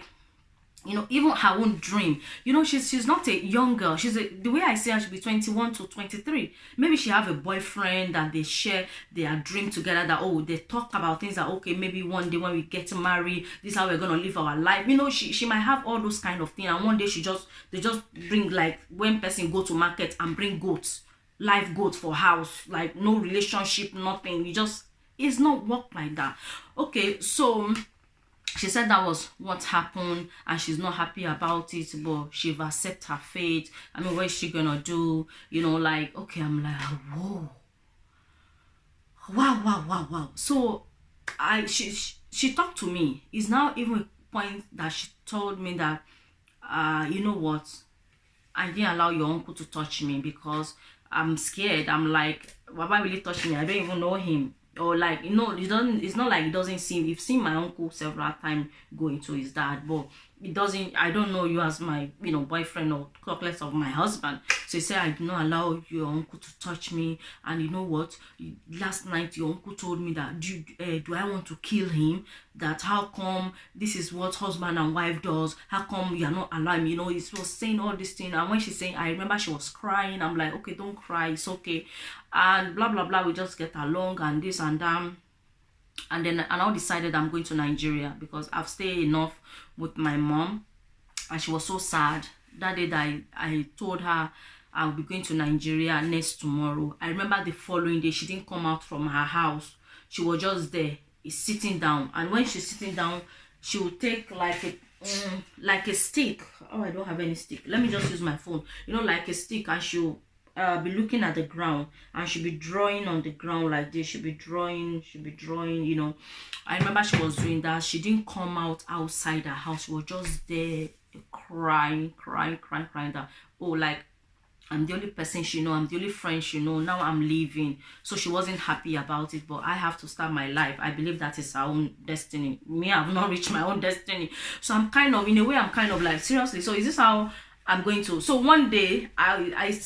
you know, even her own dream. You know, she's not a young girl. The way I see her, she'll be 21 to 23. Maybe she have a boyfriend that they share their dream together, that, oh, they talk about things that, okay, maybe one day when we get married, this is how we're going to live our life. You know, she might have all those kind of things. And one day they just bring, like, when person go to market and bring goats, live goats for house, like no relationship, nothing. It's not work like that. Okay, so she said that was what happened and she's not happy about it, but she've accepted her fate. I mean, what is she gonna do? You know, like, okay, I'm like, whoa, wow. So she talked to me. It's now even a point that she told me that you know what, I didn't allow your uncle to touch me because I'm scared. I'm like, why will he touch me? I don't even know him. Or like, you know, it's not like he doesn't see. We've seen my uncle several times going to his dad, but it doesn't, I don't know you as my, you know, boyfriend or clocklet of my husband. So he said, I do not allow your uncle to touch me. And you know what, last night your uncle told me that do I want to kill him? That how come this is what husband and wife does? How come you are not allowing me? You know, he was saying all this thing. And when she's saying, I remember she was crying. I'm like, okay, don't cry, it's okay. And blah blah blah, we just get along and this and that. And then I now decided I'm going to Nigeria because I've stayed enough with my mom, and she was so sad that day that I told her I'll be going to Nigeria next tomorrow. I remember the following day she didn't come out from her house. She was just there, sitting down. And when she's sitting down, she will take like a stick. Oh, I don't have any stick. Let me just use my phone. You know, like a stick, and she'll be looking at the ground, and she'll be drawing on the ground like this. She'll be drawing, you know. I remember she was doing that. She didn't come outside her house. She was just there crying that, oh, like, I'm the only person she know, I'm the only friend she know, now I'm leaving. So she wasn't happy about it, but I have to start my life. I believe that is her own destiny. Me, I've not reached my own destiny. So I'm kind of, in a way, I'm kind of like, seriously, so is this how I'm going to? So one day I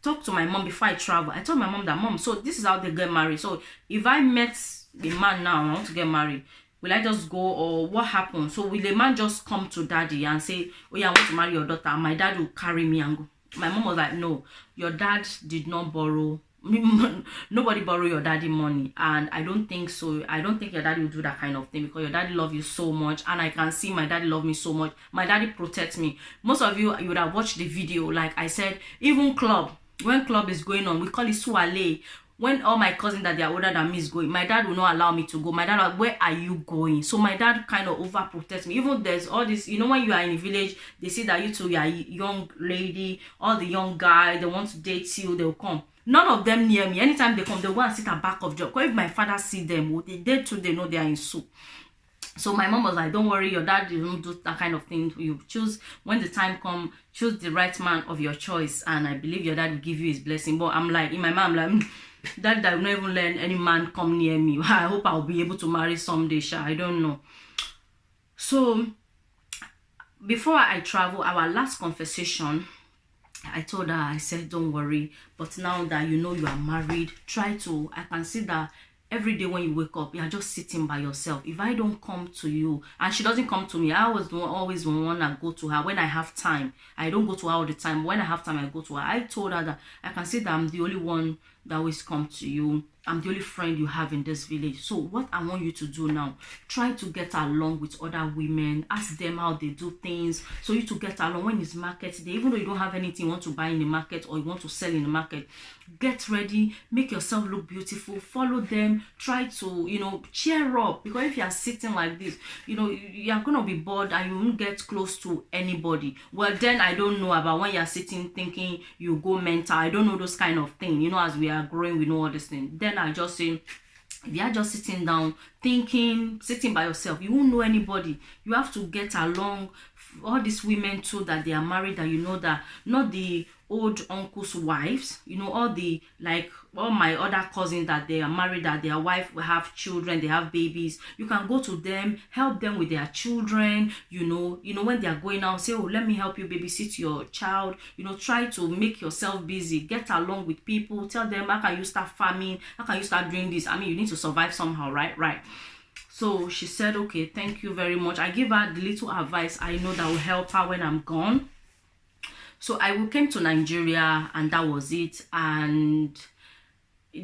talked to my mom before I travel. I told my mom that, Mom, so this is how they get married. So if I met the man now, I want to get married, will I just go, or what happens? So will the man just come to daddy and say, oh yeah, I want to marry your daughter, and my dad will carry me and go? My mom was like, no, your dad did not borrow Nobody borrow your daddy money, and I don't think so. I don't think your daddy will do that kind of thing, because your daddy love you so much, and I can see my daddy love me so much. My daddy protects me. Most of you would have watched the video. Like I said, even club, when club is going on, we call it suale. When all my cousins that they are older than me is going, my dad will not allow me to go. My dad, where are you going? So my dad kind of overprotects me. Even there's all this, you know, when you are in a village, they see that you are a young lady, all the young guys, they want to date you, they'll come. None of them near me. Anytime they come, they go and sit at back of job. Because if my father see them, they too, they know they are in soup. So my mom was like, don't worry, your dad don't do that kind of thing. You choose, when the time come, choose the right man of your choice, and I believe your dad will give you his blessing. But I'm like, in my mind, I'm like, that will not even let any man come near me. I hope I'll be able to marry someday, sha. I don't know. So before I travel, our last conversation, I told her, I said, don't worry, but now that you know you are married, try to, I can see that every day when you wake up, you are just sitting by yourself. If I don't come to you, and she doesn't come to me, I always want to go to her when I have time. I don't go to her all the time. When I have time, I go to her. I told her that I can see that I'm the only one that always come to you. I'm the only friend you have in this village. So what I want you to do now, try to get along with other women. Ask them how they do things. So you to get along when it's market day. Even though you don't have anything you want to buy in the market or you want to sell in the market, get ready. Make yourself look beautiful. Follow them. Try to, you know, cheer up. Because if you are sitting like this, you know, you are going to be bored and you won't get close to anybody. Well, then I don't know about when you are sitting thinking you go mental. I don't know those kind of things. You know, as we are growing, we know all this thing. Then I just say, if you are just sitting down thinking, sitting by yourself, you won't know anybody. You have to get along. All these women too that they are married, that you know that not the old uncle's wives, you know, all the, like all my other cousins that they are married, that their wife will have children, they have babies. You can go to them, help them with their children, you know, when they are going out, say, oh, let me help you babysit your child. You know, try to make yourself busy, get along with people, tell them, how can you start farming, how can you start doing this? I mean, you need to survive somehow, right? So she said, okay, thank you very much. I give her the little advice I know that will help her when I'm gone. So I came to Nigeria, and that was it. And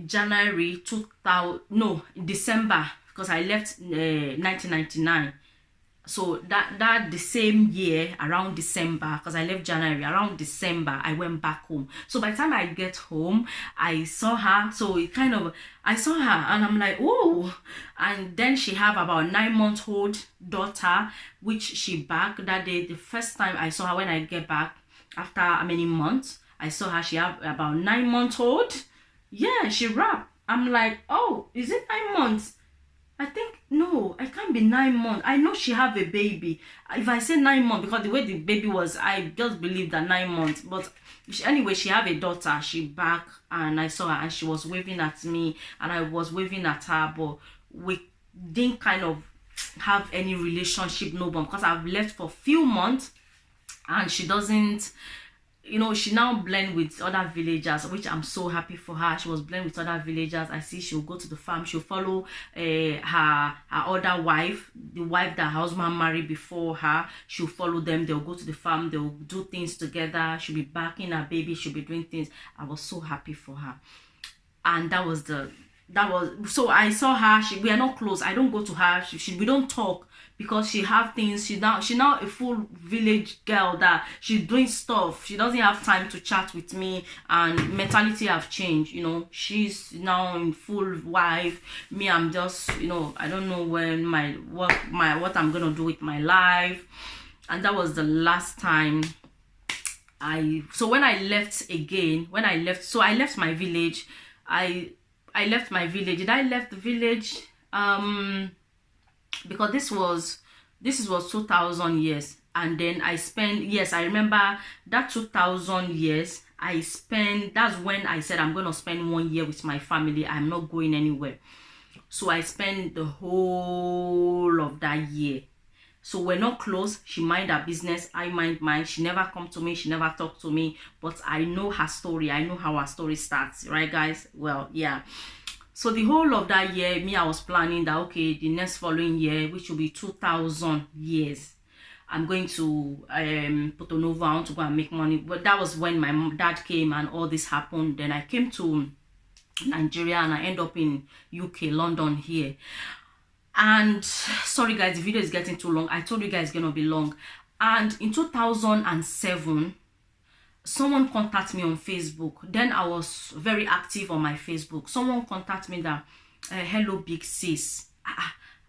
January 2000, no, December, because I left 1999. So that the same year, around December, because I left January, around December, I went back home. So by the time I get home, I saw her. So it kind of, I saw her and I'm like, oh. And then she have about 9-month-old daughter, which she back that day. The first time I saw her, when I get back, after how many months, I saw her, she have about 9-month-old. Yeah, she wrapped. I'm like, oh, is it 9 months? I think, no, I can't be 9 months. I know she have a baby. If I say 9 months, because the way the baby was, I just believe that 9 months. But anyway, she have a daughter. She back, and I saw her, and she was waving at me, and I was waving at her, but we didn't kind of have any relationship, no one, because I've left for a few months, and she doesn't, you know, she now blend with other villagers, which I'm so happy for her. She was blend with other villagers. I see she'll go to the farm. She'll follow her other wife, the wife that her husband married before her. She'll follow them. They'll go to the farm. They'll do things together. She'll be backing her baby. She'll be doing things. I was so happy for her. And so I saw her. We are not close. I don't go to her. We don't talk, because she have things. She now a full village girl that she's doing stuff. She doesn't have time to chat with me, and mentality have changed. You know, she's now in full wife. Me, I'm just, you know, I don't know when what I'm gonna do with my life. And that was the last time so when I left again, so I left my village. I left my village. Did I left the village? Because this was 2000 years, and then I spent, yes, I remember that 2000 years I spent. That's when I said I'm going to spend 1 year with my family. I'm not going anywhere. So I spent the whole of that year. So we're not close. She mind her business, I mind mine. She never come to me, she never talked to me, but I know her story. I know how her story starts, right guys? Well, yeah. So the whole of that year, me, I was planning that, okay, the next following year, which will be 2000 years, I'm going to Porto Novo. I want to go and make money. But that was when my dad came and all this happened. Then I came to Nigeria, and I end up in UK, London here. And sorry guys, the video is getting too long. I told you guys it's gonna be long. And in 2007, someone contacted me on Facebook. Then I was very active on my Facebook. Someone contacted me that, hello big sis.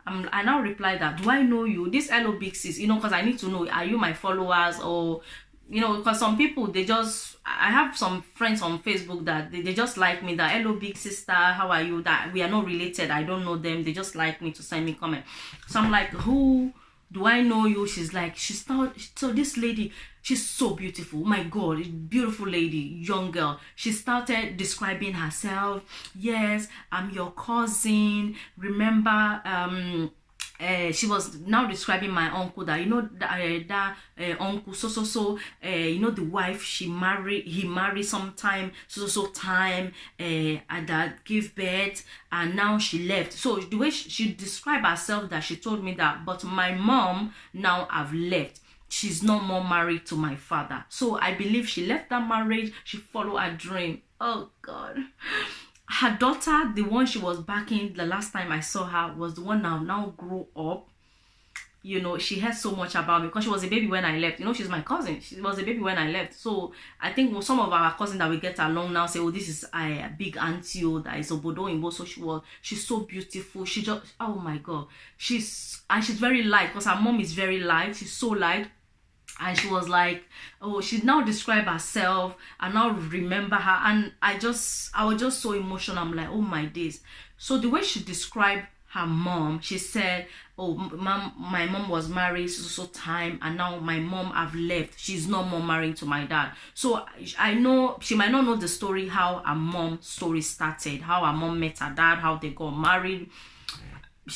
I now reply that, do I know you? This hello big sis, you know, because I need to know, are you my followers? Or, you know, because some people, they just, I have some friends on Facebook that they just like me, that hello big sister, how are you? That we are not related, I don't know them, they just like me to send me comment. So I'm like, who do I know you? She's like, so this lady, she's so beautiful, my god, beautiful lady, young girl. She started describing herself. Yes, I'm your cousin, remember, she was now describing my uncle, that, you know, that uncle so you know, the wife he married sometime so time, and that gave birth, and now she left. So the way she described herself, that she told me that, but my mom now have left, she's no more married to my father. So I believe she left that marriage, she followed her dream. Oh god. Her daughter, the one she was backing the last time I saw her, was the one now grew up. You know, she heard so much about me because she was a baby when I left. You know, she's my cousin. She was a baby when I left. So I think some of our cousins that we get along now say, oh, this is a big auntie, oh, that is Obodo Imbo. So she's so beautiful. She just, oh my god. She's very light, because her mom is very light. She's so light. And she was like, oh, she now described herself, and now remember her. And I was just so emotional. I'm like, oh my days. So the way she described her mom, she said, oh, my mom was married so time, and now my mom have left. She's no more married to my dad. So I know she might not know the story, how her mom story started, how her mom met her dad, how they got married.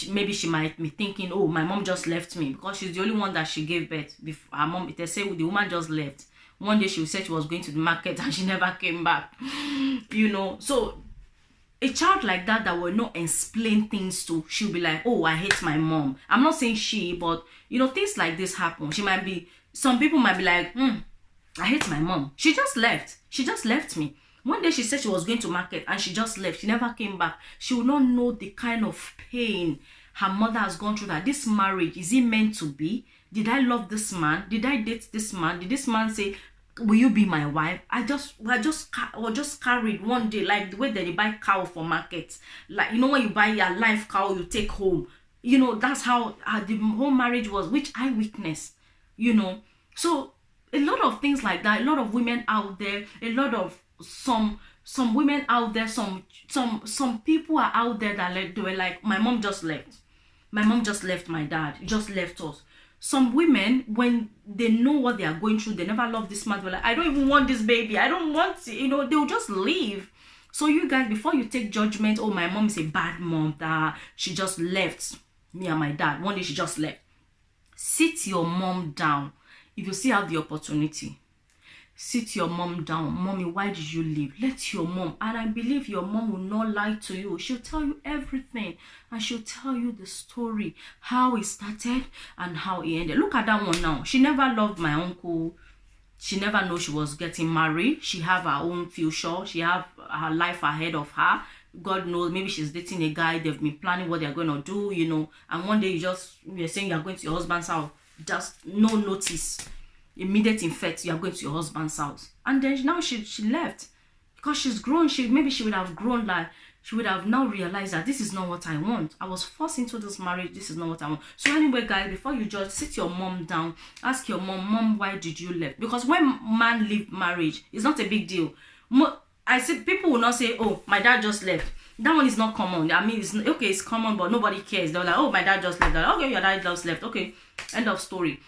Maybe she might be thinking, oh, my mom just left me, because she's the only one that she gave birth. Before her mom, they say the woman just left. One day she said she was going to the market and she never came back. You know, so a child like that will not explain things to, she'll be like, oh, I hate my mom. I'm not saying she, but you know, things like this happen. Some people might be like, I hate my mom. She just left. She just left me. One day she said she was going to market and she just left. She never came back. She will not know the kind of pain her mother has gone through. That this marriage, is it meant to be? Did I love this man? Did I date this man? Did this man say, will you be my wife? I just carried one day, like the way that they buy cow for markets. Like, you know, when you buy a live cow, you take home. You know, that's how the whole marriage was, which I witnessed, you know. So a lot of things like that, a lot of women out there, a lot of some women out there, some people are out there that they were like, my mom just left. My mom just left my dad. Just left us. Some women, when they know what they are going through, they never love this man. They're like, I don't even want this baby. I don't want it. You know, they'll just leave. So you guys, before you take judgment, oh, my mom is a bad mom, that she just left me and my dad. One day she just left. Sit your mom down. If you still have the opportunity, sit your mom down. Mommy, why did you leave? Let your mom, and I believe your mom will not lie to you. She'll tell you everything, and she'll tell you the story, how it started and how it ended. Look at that one now. She never loved my uncle. She never knew she was getting married. She have her own future. She have her life ahead of her. God knows, maybe she's dating a guy. They've been planning what they're going to do, you know. And one day you're saying you're going to your husband's house. Just no notice. Immediate effect, you are going to your husband's house. And then now she left, because she's grown. Maybe she would have grown, like she would have now realized that this is not what I want. I was forced into this marriage. This is not what I want. So anyway, guys, before you just sit your mom down, ask your mom, why did you leave? Because when man leave marriage, it's not a big deal. I see people will not say, oh, my dad just left. That one is not common. I mean, it's common, but nobody cares. They're like, oh, my dad just left. Like, okay, your dad just left. Okay, end of story.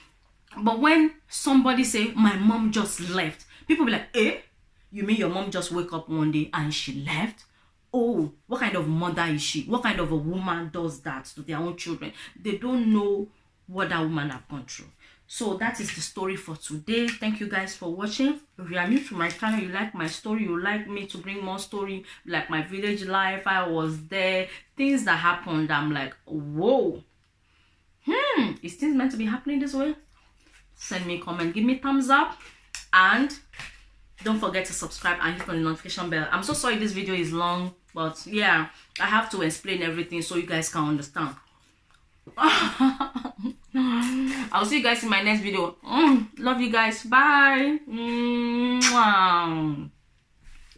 But when somebody say, my mom just left, people be like, eh? You mean your mom just wake up one day and she left? Oh, what kind of mother is she? What kind of a woman does that to their own children? They don't know what that woman have gone through. So that is the story for today. Thank you guys for watching. If you are new to my channel, you like my story, you like me to bring more story, like my village life, I was there, things that happened, I'm like, whoa. Is things meant to be happening this way? Send me a comment, give me thumbs up, and Don't forget to subscribe and hit on the notification bell. I'm so sorry this video is long, but yeah, I have to explain everything so you guys can understand. I'll see you guys in my next video. Love you guys. Bye.